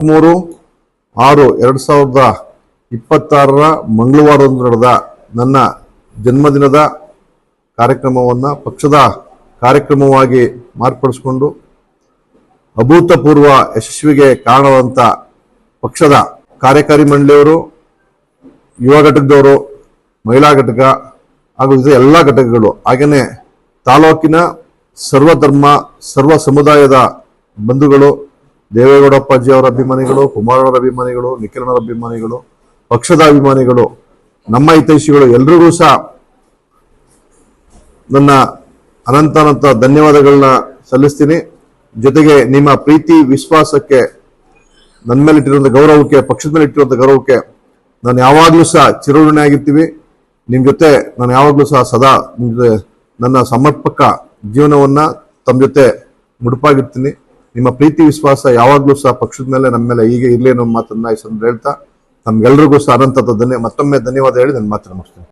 13/6/2026 ಮಂಗಳವಾರದಂದು ನಡೆದ ನನ್ನ ಜನ್ಮದಿನದ ಕಾರ್ಯಕ್ರಮವನ್ನು ಪಕ್ಷದ ಕಾರ್ಯಕ್ರಮವಾಗಿ ಮಾರ್ಪಡಿಸಿಕೊಂಡು ಅಭೂತಪೂರ್ವ ಯಶಸ್ವಿಗೆ ಕಾರಣವಾದಂಥ ಪಕ್ಷದ ಕಾರ್ಯಕಾರಿ ಮಂಡಳಿಯವರು, ಯುವ ಘಟಕದವರು, ಮಹಿಳಾ ಘಟಕ ಹಾಗೂ ಎಲ್ಲ ಘಟಕಗಳು, ಹಾಗೆಯೇ ತಾಲೂಕಿನ ಸರ್ವಧರ್ಮ ಸರ್ವ ಸಮುದಾಯದ ಬಂಧುಗಳು, ದೇವೇಗೌಡಪ್ಪಾಜಿ ಅವರ ಅಭಿಮಾನಿಗಳು, ಕುಮಾರವರ ಅಭಿಮಾನಿಗಳು, ನಿಖಿಲನವರ ಅಭಿಮಾನಿಗಳು, ಪಕ್ಷದ ಅಭಿಮಾನಿಗಳು, ನಮ್ಮ ಹಿತೈಷಿಗಳು ಎಲ್ರಿಗೂ ಸಹ ನನ್ನ ಅನಂತ ಧನ್ಯವಾದಗಳನ್ನ ಸಲ್ಲಿಸ್ತೀನಿ. ಜೊತೆಗೆ ನಿಮ್ಮ ಪ್ರೀತಿ ವಿಶ್ವಾಸಕ್ಕೆ, ನನ್ನ ಮೇಲೆ ಇಟ್ಟಿರುವಂಥ ಗೌರವಕ್ಕೆ, ಪಕ್ಷದ ಮೇಲೆ ಇಟ್ಟಿರುವಂಥ ಗೌರವಕ್ಕೆ ನಾನು ಯಾವಾಗಲೂ ಸಹ ಚಿರಋಣಿ ಆಗಿರ್ತೀವಿ. ನಿಮ್ಮ ಜೊತೆ ನಾನು ಯಾವಾಗಲೂ ಸಹ ಸದಾ ನಿಮ್ಮ ಜೊತೆ ನನ್ನ ಸಮರ್ಪಕ ಜೀವನವನ್ನ ತಮ್ಮ ಜೊತೆ ಮುಡುಪಾಗಿರ್ತೀನಿ. ನಿಮ್ಮ ಪ್ರೀತಿ ವಿಶ್ವಾಸ ಯಾವಾಗಲೂ ಸಹ ಪಕ್ಷದ ಮೇಲೆ, ನಮ್ಮ ಮೇಲೆ ಹೀಗೆ ಇರಲಿ ಅನ್ನೋ ಮಾತನ್ನ ಈ ಸಂದರ್ಭದಲ್ಲಿ ಹೇಳ್ತಾ, ನಮ್ಗೆಲ್ರಿಗೂ ಸಹ ಮತ್ತೊಮ್ಮೆ ಧನ್ಯವಾದ ಹೇಳಿ ನನ್ನ ಮಾತನ್ನು ಮುಗಿಸ್ತೀನಿ.